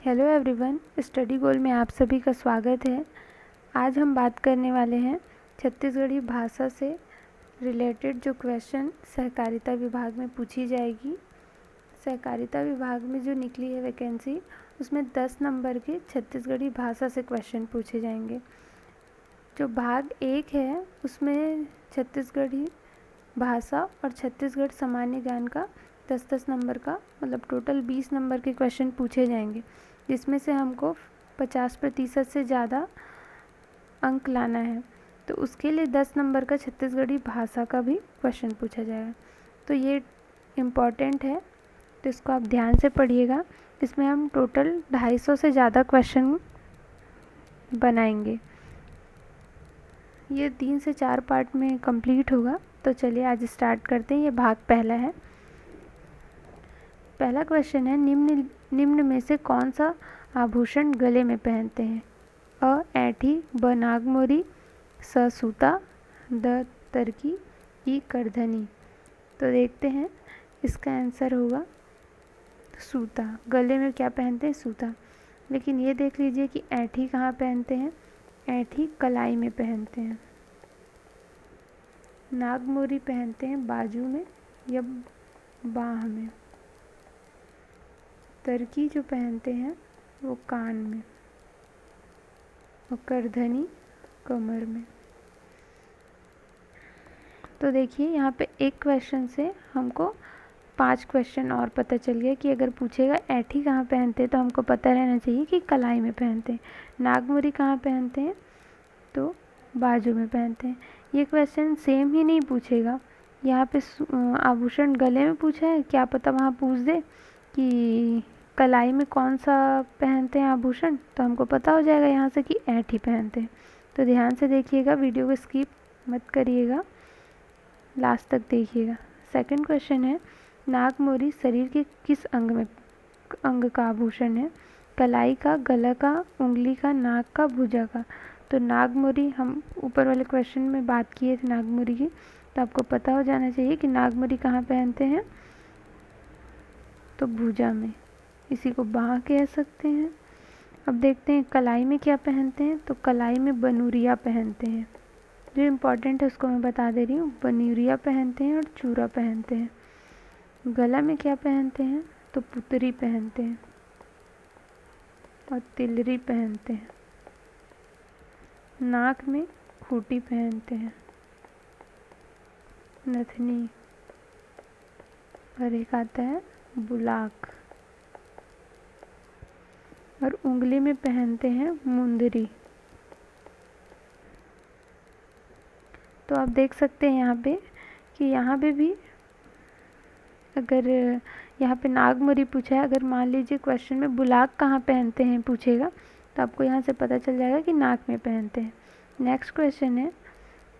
Hello everyone, study गोल में आप सभी का स्वागत है। आज हम बात करने वाले हैं छत्तीसगढ़ी भाषा से रिलेटेड जो क्वेश्चन सहकारिता विभाग में पूछी जाएगी। सहकारिता विभाग में जो निकली है वैकेंसी, उसमें 10 नंबर के छत्तीसगढ़ी भाषा से क्वेश्चन पूछे जाएंगे। जो भाग 1 है उसमें छत्तीसगढ़ी भाषा और छत्तीसगढ़ सामान्य ज्ञान का 10-10 नंबर का मतलब टोटल 20 नंबर के क्वेश्चन पूछे जाएंगे, जिसमें से हमको 50% से ज़्यादा अंक लाना है। तो उसके लिए 10 नंबर का छत्तीसगढ़ी भाषा का भी क्वेश्चन पूछा जाएगा। तो ये इम्पॉर्टेंट है, तो इसको आप ध्यान से पढ़िएगा। इसमें हम टोटल 250 से ज़्यादा क्वेश्चन बनाएंगे। ये 3 से 4 पार्ट में कंप्लीट होगा। तो चलिए आज स्टार्ट करते हैं। ये भाग पहला है। पहला क्वेश्चन है, निम्न में से कौन सा आभूषण गले में पहनते हैं? अ ऐठी, ब नागमोरी, स सूता, द तरकी, ई करधनी। तो देखते हैं, इसका आंसर होगा सूता। गले में क्या पहनते हैं? सूता। लेकिन ये देख लीजिए कि ऐठी कहाँ पहनते हैं? ऐठी कलाई में पहनते हैं। नागमोरी पहनते हैं बाजू में या बाह में। तरकी जो पहनते हैं वो कान में, और करधनी कमर में। तो देखिए यहाँ पे एक क्वेश्चन से हमको 5 क्वेश्चन और पता चल गया कि अगर पूछेगा ऐठी कहाँ पहनते हैं तो हमको पता रहना चाहिए कि कलाई में पहनते हैं। नागमोरी कहाँ पहनते हैं? तो बाजू में पहनते हैं। ये क्वेश्चन सेम ही नहीं पूछेगा। यहाँ पे आभूषण गले में पूछा है, क्या पता वहाँ पूछ दे कि कलाई में कौन सा पहनते हैं आभूषण, तो हमको पता हो जाएगा यहाँ से कि ऐठी पहनते हैं। तो ध्यान से देखिएगा, वीडियो को स्किप मत करिएगा, लास्ट तक देखिएगा। सेकंड क्वेश्चन है, नागमोरी शरीर के किस अंग का आभूषण है? कलाई का, गला का, उंगली का, नाक का, भुजा का। तो नागमोरी, हम ऊपर वाले क्वेश्चन में बात किए थे नागमोरी की, तो आपको पता हो जाना चाहिए कि नागमोरी कहाँ पहनते हैं? तो भुजा में। इसी को बाह कह सकते हैं। अब देखते हैं कलाई में क्या पहनते हैं। तो कलाई में बनूरिया पहनते हैं। जो इम्पोर्टेंट है उसको मैं बता दे रही हूँ। बनूरिया पहनते हैं और चूड़ा पहनते हैं। गला में क्या पहनते हैं? तो पुतरी पहनते हैं और तिलरी पहनते हैं। नाक में खूटी पहनते हैं, नथनी, और एक आता है बुलाक, और उंगली में पहनते हैं मुंदरी। तो आप देख सकते हैं यहाँ पे कि यहाँ पे भी अगर यहाँ पे नागमोरी पूछा है, अगर मान लीजिए क्वेश्चन में बुलाक कहाँ पहनते हैं पूछेगा, तो आपको यहाँ से पता चल जाएगा कि नाक में पहनते हैं। नेक्स्ट क्वेश्चन है,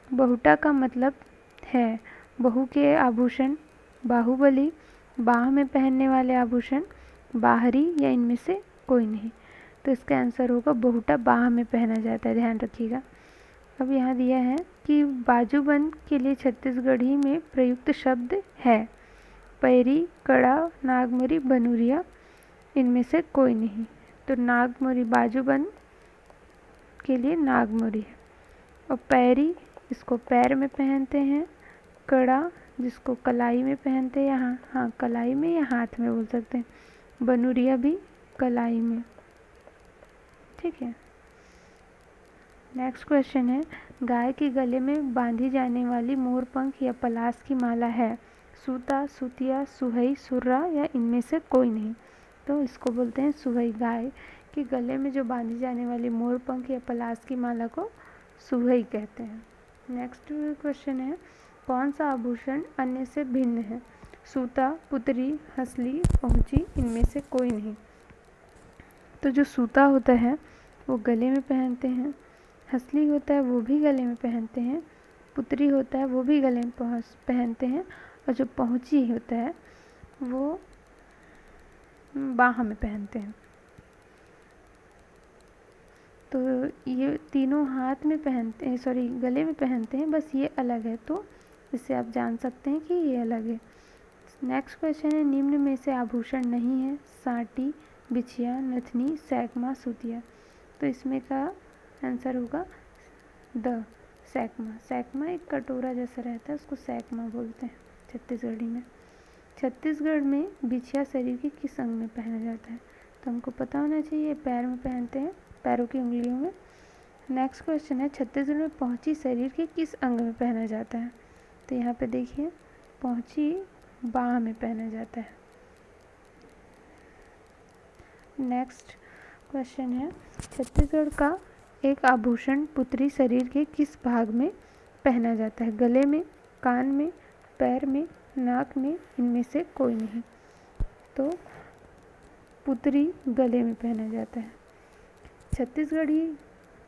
बहुटा का मतलब है बहू के आभूषण, बाहुबली, बाह में पहनने वाले आभूषण, बाहरी, या इनमें से कोई नहीं। तो इसका आंसर होगा बहुटा बाह में पहना जाता है, ध्यान रखिएगा। अब यहाँ दिया है कि बाजूबंद के लिए छत्तीसगढ़ी में प्रयुक्त शब्द है। पैरी, कड़ा, नागमोरी, बनूरिया, इनमें से कोई नहीं। तो नागमोरी बाजूबंद के लिए नागमोरी है। और पैरी, इसको पैर में पहनते हैं। कड़ा, जिसको कलाई में पहनते हैं, यहाँ हाँ कलाई में या हाथ में बोल सकते हैं। बनूरिया भी कलाई में, ठीक है। नेक्स्ट क्वेश्चन है, गाय के गले में बांधी जाने वाली मोरपंख या पलाश की माला है? सूता, सुतिया, सुहई, सुर्रा, या इनमें से कोई नहीं। तो इसको बोलते हैं सुहई। गाय के गले में जो बांधी जाने वाली मोरपंख या पलाश की माला को सुहई कहते हैं। नेक्स्ट क्वेश्चन है, कौन सा आभूषण अन्य से भिन्न है? सूता, पुतरी, हंसली, पहुंची, इनमें से कोई नहीं। तो जो सूता होता है वो गले में पहनते हैं, हंसली होता है वो भी गले में पहनते हैं, पुतरी होता है वो भी गले में पहनते हैं, और जो पहुंची होता है वो बाह में पहनते हैं। तो ये तीनों हाथ में पहनते हैं, सॉरी गले में पहनते हैं, बस ये अलग है। तो इससे आप जान सकते हैं कि ये अलग है। नेक्स्ट क्वेश्चन है, निम्न में से आभूषण नहीं है? साटी, बिछिया, नथनी, सैकमा, सुतिया। तो इसमें का आंसर होगा द, सैकमा। सैकमा एक कटोरा जैसा रहता है, उसको सैकमा बोलते हैं छत्तीसगढ़ी में। छत्तीसगढ़ में बिछिया शरीर के किस अंग में पहना जाता है? तो हमको पता होना चाहिए, पैर में पहनते हैं, पैरों की उंगलियों में। नेक्स्ट क्वेश्चन है, छत्तीसगढ़ में पहुंची शरीर के किस अंग में पहना जाता है? तो यहाँ पे देखिए, पहुंची बाह में पहना जाता है। नेक्स्ट क्वेश्चन है, छत्तीसगढ़ का एक आभूषण पुत्री शरीर के किस भाग में पहना जाता है? गले में, कान में, पैर में, नाक में, इनमें से कोई नहीं। तो पुत्री गले में पहना जाता है। छत्तीसगढ़ी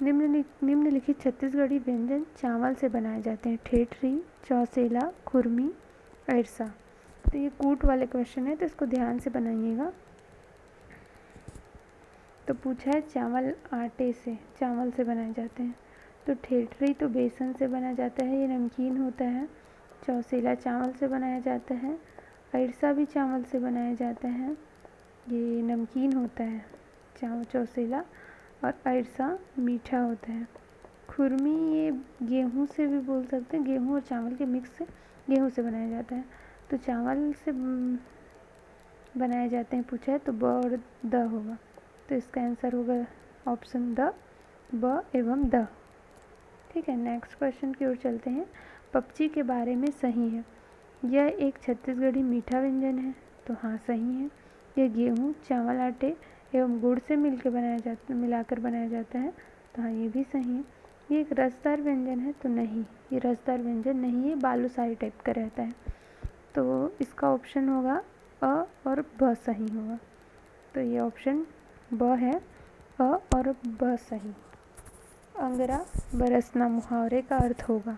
निम्नलिखित छत्तीसगढ़ी व्यंजन चावल से बनाए जाते हैं? ठेठरी, चौसेला, खुरमी, अरसा। तो ये कूट वाले क्वेश्चन है, तो इसको ध्यान से बनाइएगा। तो पूछा है चावल आटे से, चावल से बनाए जाते हैं। तो ठेठरी तो बेसन से बना जाता है, ये नमकीन होता है। चौसेला चावल से बनाया जाता है। अरसा भी चावल से बनाया जाता है, ये नमकीन होता है चौसेला। और अरसा मीठा होता है। खुरमी ये गेहूं से भी बोल सकते हैं, गेहूं और चावल के मिक्स से, गेहूं से बनाया जाता है। तो चावल से बनाए जाते हैं पूछा है, तो ब और द होगा। तो इसका आंसर होगा ऑप्शन द, ब एवं द। ठीक है, नेक्स्ट क्वेश्चन की ओर चलते हैं। पपची के बारे में सही है, यह एक छत्तीसगढ़ी मीठा व्यंजन है। तो हाँ, सही है। यह गेहूँ, चावल, आटे एवं गुड़ से मिलाकर बनाया जाता है। तो हाँ, ये भी सही है। ये एक रसदार व्यंजन है। तो नहीं, ये रसदार व्यंजन नहीं है, बालूशाही टाइप का रहता है। तो इसका ऑप्शन होगा अ और ब सही होगा। तो ये ऑप्शन ब है, अ और ब सही। अंगरा बरसना मुहावरे का अर्थ होगा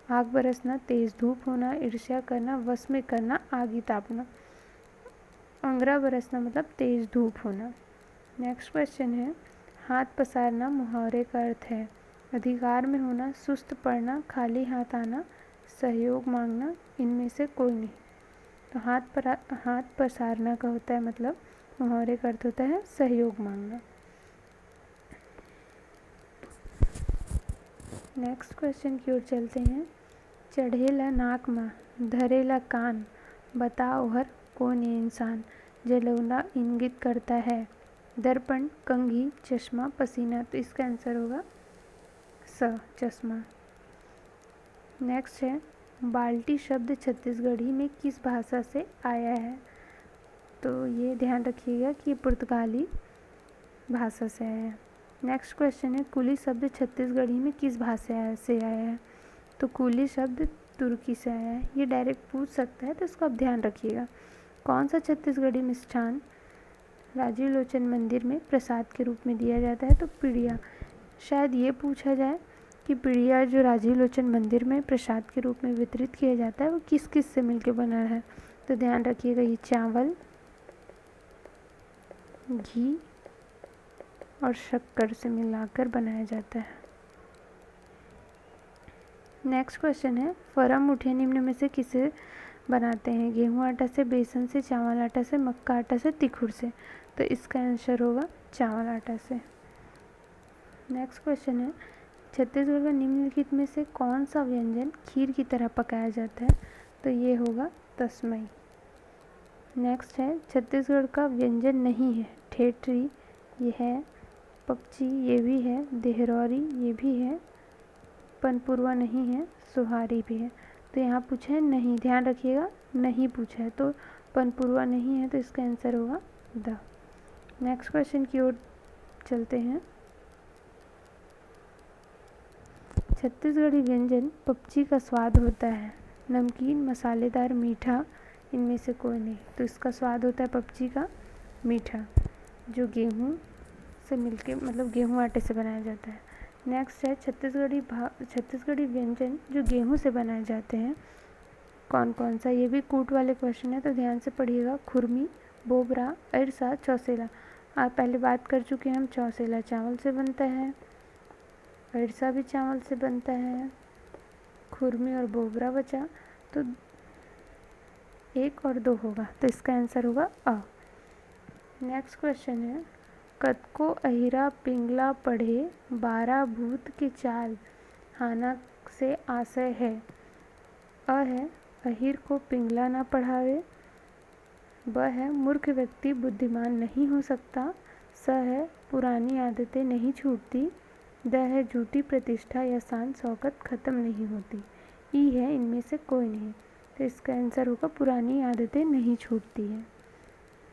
आग बरसना, तेज धूप होना, ईर्ष्या करना, वश में करना, आगी तापना। अंगरा बरसना मतलब तेज धूप होना। नेक्स्ट क्वेश्चन है, हाथ पसारना मुहावरे का अर्थ है अधिकार में होना, सुस्त पड़ना, खाली हाथ आना, सहयोग मांगना, इनमें से कोई नहीं। तो हाथ पसारना का होता है मतलब मुहावरे का अर्थ होता है सहयोग मांगना। नेक्स्ट क्वेश्चन की ओर चलते हैं। चढ़ेला नाक मा, धरेला कान, बताओ हर कौन ये इंसान, जलौना इंगित करता है, दर्पण, कंघी, चश्मा, पसीना। तो इसका आंसर होगा स, चश्मा। नेक्स्ट है, बाल्टी शब्द छत्तीसगढ़ी में किस भाषा से आया है? तो ये ध्यान रखिएगा कि पुर्तगाली भाषा से आया है। नेक्स्ट क्वेश्चन है, कुली शब्द छत्तीसगढ़ी में किस भाषा से आया है? तो कुली शब्द तुर्की से आया है। ये डायरेक्ट पूछ सकता है, तो इसको आप ध्यान रखिएगा। कौन सा छत्तीसगढ़ी मिष्ठान राजीव लोचन मंदिर में प्रसाद के रूप में दिया जाता है? तो पिड़िया। शायद ये पूछा जाए कि पिड़िया जो राजीव लोचन मंदिर में प्रसाद के रूप में वितरित किया जाता है वो किस किस से मिलकर बना है? तो ध्यान रखिएगा, ये चावल, घी और शक्कर से मिलाकर बनाया जाता है। नेक्स्ट क्वेश्चन है, फरम मुठिया निम्न में से किसे बनाते हैं? गेहूं आटा से, बेसन से, चावल आटा से, मक्का आटा से, तिखुर से। तो इसका आंसर होगा चावल आटा से। नेक्स्ट क्वेश्चन है, छत्तीसगढ़ का निम्नलिखित में से कौन सा व्यंजन खीर की तरह पकाया जाता है? तो ये होगा तस्मई। नेक्स्ट है, छत्तीसगढ़ का व्यंजन नहीं है ठेठरी, ये है। पपची ये भी है। देहरौरी ये भी है। पनपुरवा नहीं है। सुहारी भी है। तो यहाँ पूछा है नहीं, ध्यान रखिएगा, नहीं पूछा है। तो पनपुरवा नहीं है, तो इसका आंसर होगा द। नेक्स्ट क्वेश्चन की ओर चलते हैं। छत्तीसगढ़ी व्यंजन पपची का स्वाद होता है नमकीन, मसालेदार, मीठा, इनमें से कोई नहीं। तो इसका स्वाद होता है पपची का मीठा, जो गेहूँ से मिलके मतलब गेहूँ आटे से बनाया जाता है। नेक्स्ट है, छत्तीसगढ़ी व्यंजन जो गेहूँ से बनाए जाते हैं कौन कौन सा? ये भी कूट वाले क्वेश्चन है, तो ध्यान से पढ़िएगा। खुरमी, बोबरा, अरसा, चौसेला। आप पहले बात कर चुके हैं हम, चौसेला चावल से बनता है, अरसा भी चावल से बनता है, खुरमी और बोबरा बचा, तो 1 और 2 होगा। तो इसका आंसर होगा अ। नेक्स्ट क्वेश्चन है, कद को अहिरा पिंगला पढ़े 12 भूत की चाल, हाना से आशय है। अ है अहिर को पिंगला ना पढ़ावे। ब है मूर्ख व्यक्ति बुद्धिमान नहीं हो सकता। स है पुरानी आदतें नहीं छूटती। द है झूठी प्रतिष्ठा या शान शौकत खत्म नहीं होती। ई है इनमें से कोई नहीं। तो इसका आंसर होगा पुरानी आदतें नहीं छूटती है।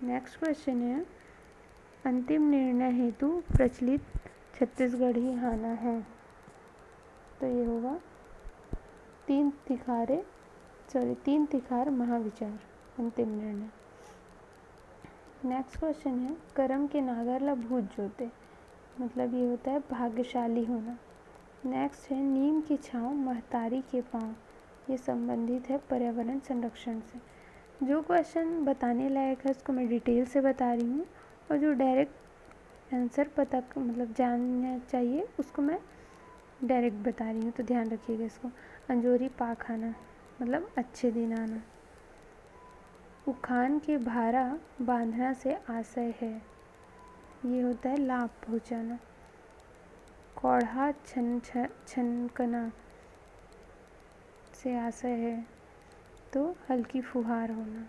नेक्स्ट क्वेश्चन है, अंतिम निर्णय हेतु प्रचलित छत्तीसगढ़ी हाना है। तो ये होगा तीन तिखार महाविचार अंतिम निर्णय। नेक्स्ट क्वेश्चन है, करम के नागर ला भूत जोते, मतलब ये होता है भाग्यशाली होना। नेक्स्ट है, नीम की छाँव महतारी के पाँव, ये संबंधित है पर्यावरण संरक्षण से। जो क्वेश्चन बताने लायक है उसको मैं डिटेल से बता रही हूँ, और जो डायरेक्ट आंसर पता मतलब जानना चाहिए उसको मैं डायरेक्ट बता रही हूँ, तो ध्यान रखिएगा इसको। अंजोरी पाक आना मतलब अच्छे दिन आना। उखान के भारा बांधना से आशय है, ये होता है लाभ पहुँचाना। कौढ़ा छनकना से आशय है, तो हल्की फुहार होना।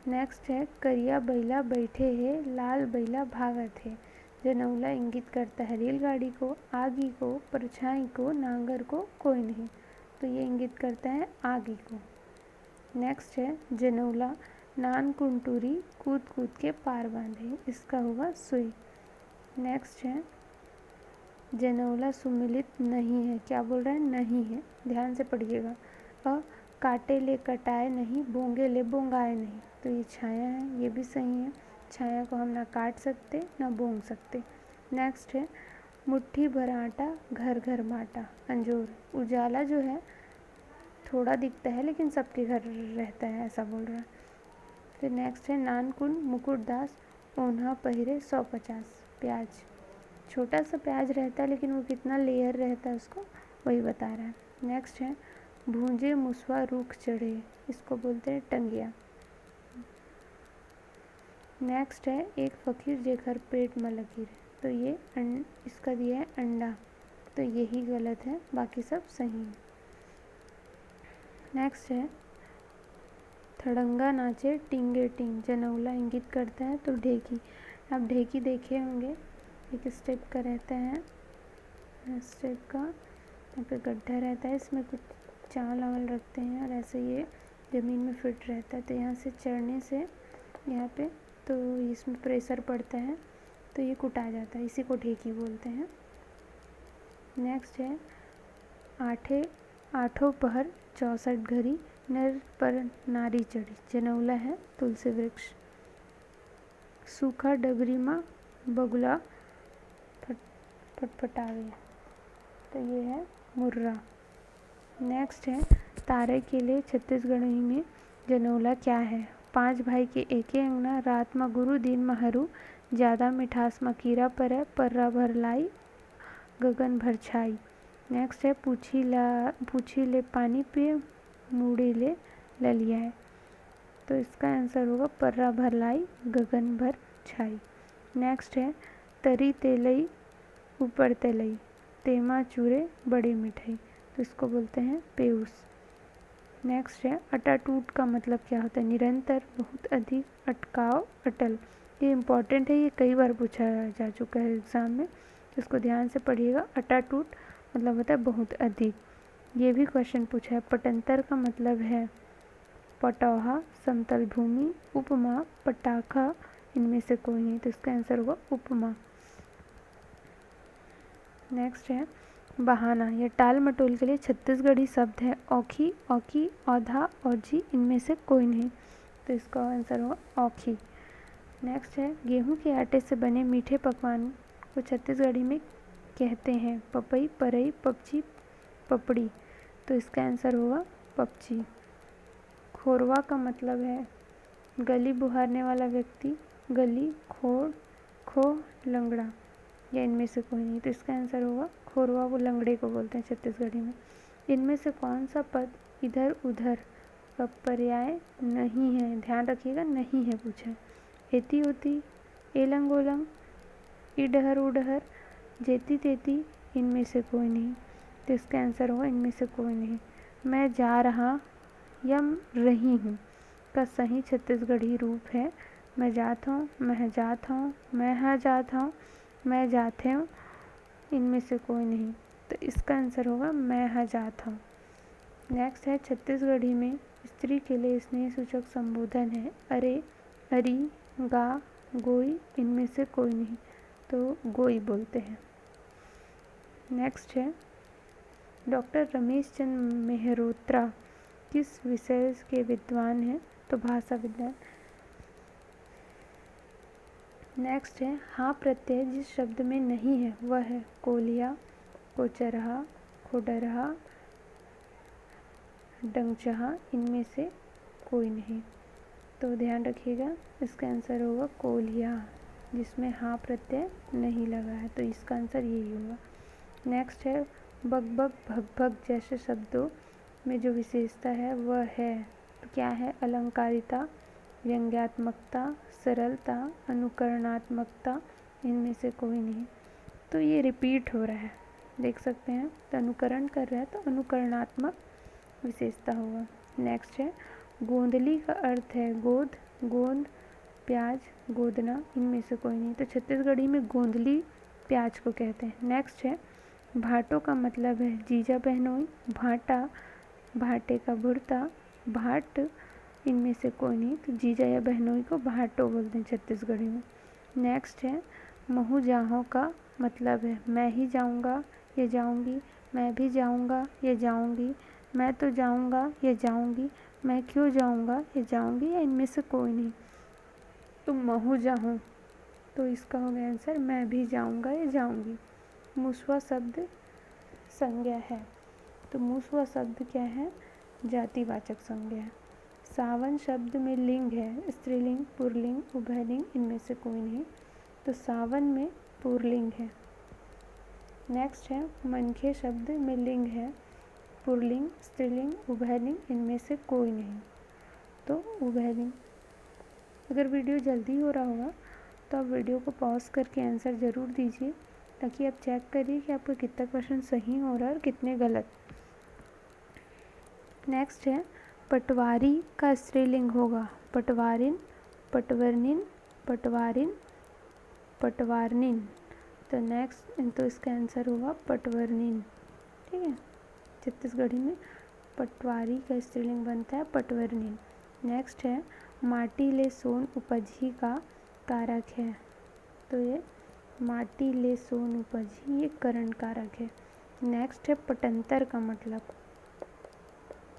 नेक्स्ट है, करिया बैला बैठे है लाल बैला भागत है, जनौला इंगित करता है रेलगाड़ी को, आगी को, परछाई को, नांगर को, कोई नहीं। तो ये इंगित करता है आगी को। नेक्स्ट है, जनौला नान कुंटूरी कूद कूद के पार बांधे, इसका होगा सुई। नेक्स्ट है, जनौला सुमिलित नहीं है, क्या बोल रहा है, नहीं है, ध्यान से पढ़िएगा। काटे ले कटाए नहीं, बोंगे ले बोंगाए नहीं, तो ये छाया है, ये भी सही है। छाया को हम ना काट सकते ना बोंग सकते। नेक्स्ट है, मुट्ठी भर आटा घर घर माटा, अंजोर, उजाला जो है थोड़ा दिखता है लेकिन सबके घर रहता है, ऐसा बोल रहा है। फिर नेक्स्ट है, नानकुन मुकुटदास ओन्हा पहिरे 150, प्याज, छोटा सा प्याज रहता है लेकिन वो कितना लेयर रहता है उसको वही बता रहा है। नेक्स्ट है, भूंजे मुसवा रूख चढ़े, इसको बोलते हैं टंगिया। नेक्स्ट है, एक फकीर जेकर पेट में लकीर, तो ये इसका दिया है अंडा, तो यही गलत है, बाकी सब सही है। नेक्स्ट है, थड़ंगा नाचे टिंगे टिंग, जनौला इंगित करता है तो ढेकी। आप ढेकी देखे होंगे, एक स्टेप का रहता है, स्टेप का यहाँ पे गड्ढा रहता है, इसमें कुछ चावल वावल रखते हैं और ऐसे ये ज़मीन में फिट रहता है, तो यहाँ से चढ़ने से यहाँ पे तो इसमें प्रेशर पड़ता है तो ये कुटा जाता है, इसी को ढेकी बोलते हैं। नेक्स्ट है, आठों पहर 64 घड़ी नर पर नारी चढ़ी, जनौला है तुलसी वृक्ष। सूखा डबरी माँ बगुला फटफटावे, तो ये है मुर्रा। नेक्स्ट है, तारे के लिए छत्तीसगढ़ी में जनौला क्या है। 5 भाई के एके अंगना, रात में गुरु दिन में हरू, ज़्यादा मिठास में कीड़ा परे, पर्रा भर लाई गगन भर छाई। नेक्स्ट है, पूछी ले पानी पिए, मूड़ी ले ललिया है, तो इसका आंसर होगा पर्रा भर लाई गगन भर छाई। नेक्स्ट है, तरी तेलई ऊपर तेलई, तेमा चूरे बड़ी मिठाई, तो इसको बोलते हैं पेयूस। नेक्स्ट है, अटाटूट का मतलब क्या होता है, निरंतर, बहुत अधिक, अटकाव, अटल। ये इम्पॉर्टेंट है, ये कई बार पूछा जा चुका है एग्ज़ाम में, तो इसको ध्यान से पढ़िएगा। अटाटूट मतलब होता है बहुत अधिक, ये भी क्वेश्चन पूछा है। पटंतर का मतलब है पटौहा, समतल भूमि, उपमा, पटाखा, इनमें से कोई नहीं, तो इसका आंसर होगा उपमा। नेक्स्ट है, बहाना, यह टाल मटोल के लिए छत्तीसगढ़ी शब्द है। औखी, औकी, औधा, औजी, इनमें से कोई नहीं, तो इसका आंसर होगा औखी। नेक्स्ट है, गेहूं के आटे से बने मीठे पकवान को छत्तीसगढ़ी में कहते हैं पपई, परई, पपची, पपड़ी, तो इसका आंसर होगा पपची। खोरवा का मतलब है गली बुहारने वाला व्यक्ति, गली, खोड़, खो, लंगड़ा, या इनमें से कोई नहीं, तो इसका आंसर होगा खोरवा, वो लंगड़े को बोलते हैं छत्तीसगढ़ी में। इनमें से कौन सा पद इधर उधर का पर्याय नहीं है, ध्यान रखिएगा, नहीं है पूछा है। एती ओती, एलंग ओलंग, इडहर उडहर, जेती तेती, इनमें से कोई नहीं। तो इसका आंसर होगा इनमें से कोई नहीं। मैं जा रहा या रही हूँ का सही छत्तीसगढ़ी रूप है मैं जात हूँ, मैं जात हूँ, मैं हाँ जात हूँ, मैं जाते हूँ, इनमें से कोई नहीं। तो इसका आंसर होगा मैं हाँ जात हूँ। नेक्स्ट है छत्तीसगढ़ी में स्त्री के लिए स्नेह सूचक संबोधन है अरे, अरी, गा, गोई, इनमें से कोई नहीं। तो गोई बोलते हैं। नेक्स्ट है डॉक्टर रमेश चंद्र मेहरोत्रा किस विषय के विद्वान हैं? तो भाषा विज्ञान। नेक्स्ट है हाँ प्रत्यय जिस शब्द में नहीं है वह है कोलिया, कोचरहा, खोडरहा, डंगचहा, इनमें से कोई नहीं। तो ध्यान रखिएगा इसका आंसर होगा कोलिया, जिसमें हाँ प्रत्यय नहीं लगा है। तो इसका आंसर यही होगा। नेक्स्ट है बग बग भग भग जैसे शब्दों में जो विशेषता है वह है, तो क्या है? अलंकारिता, व्यंग्यात्मकता, सरलता, अनुकरणात्मकता, इनमें से कोई नहीं। तो ये रिपीट हो रहा है, देख सकते हैं। तो अनुकरण कर रहा है तो अनुकरणात्मक विशेषता होगा। नेक्स्ट है गोंदली का अर्थ है गोद, गोंद, प्याज, गोदना, इनमें से कोई नहीं। तो छत्तीसगढ़ी में गोंदली प्याज को कहते हैं। नेक्स्ट है भाटो का मतलब है जीजा बहनोई, भाटा, भाटे का भुरता, भाट, इनमें से कोई नहीं। तो जीजा या बहनोई को भाटो बोलते हैं छत्तीसगढ़ी में। नेक्स्ट है महू जाहों का मतलब है मैं ही जाऊंगा, ये जाऊंगी, मैं भी जाऊंगा, ये जाऊंगी, मैं तो जाऊंगा, ये जाऊंगी, मैं क्यों जाऊंगा, ये जाऊंगी, या इनमें से कोई नहीं। तो महू जाहूँ, तो इसका हो गया आंसर मैं भी जाऊंगा, ये जाऊंगी। मुसवा शब्द संज्ञा है, तो मुसवा शब्द क्या है? जातिवाचक संज्ञा है। सावन शब्द में लिंग है स्त्रीलिंग, पुल्लिंग, उभयलिंग, इनमें से कोई नहीं। तो सावन में पुल्लिंग है। नेक्स्ट है मनखे शब्द में लिंग है पुल्लिंग, स्त्रीलिंग, उभयलिंग, इनमें से कोई नहीं। तो उभयलिंग। अगर वीडियो जल्दी हो रहा होगा तो आप वीडियो को पॉज करके आंसर ज़रूर दीजिए, ताकि आप चेक करिए कि आपका कितना क्वेश्चन सही हो रहा है और कितने गलत। नेक्स्ट है पटवारी का स्त्रीलिंग होगा पटवारिन, पटवर्निन, पटवारिन, पटवारनिन। तो नेक्स्ट तो इसका आंसर होगा पटवर्निन। ठीक है, छत्तीसगढ़ी में पटवारी का स्त्रीलिंग बनता है पटवर्निन। नेक्स्ट है माटी ले सोन उपजही का कारक है, तो ये माटी ले सोन उपजही ये करण कारक है। नेक्स्ट है पटंतर का मतलब,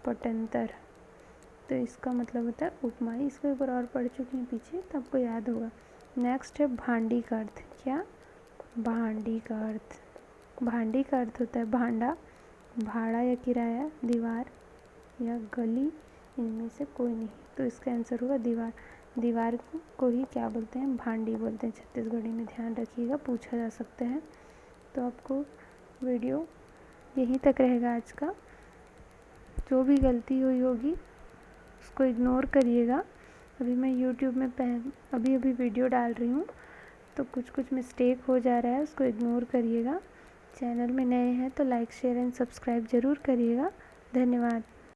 पटंतर, तो इसका मतलब होता है उपमा। इसको एक बार और पढ़ चुके हैं पीछे तो आपको याद होगा। नेक्स्ट है भांडी का अर्थ, क्या? भांडी का अर्थ, भांडी का अर्थ होता है भांडा, भाड़ा या किराया, दीवार या गली, इनमें से कोई नहीं। तो इसका आंसर होगा दीवार। दीवार को ही क्या बोलते हैं? भांडी बोलते हैं छत्तीसगढ़ी में, ध्यान रखिएगा, पूछा जा सकता है। तो आपको वीडियो यहीं तक रहेगा आज का। जो भी गलती हुई होगी उसको इग्नोर करिएगा। अभी मैं यूट्यूब में अभी वीडियो डाल रही हूँ, तो कुछ मिस्टेक हो जा रहा है, उसको इग्नोर करिएगा। चैनल में नए हैं तो लाइक, शेयर एंड सब्सक्राइब ज़रूर करिएगा। धन्यवाद।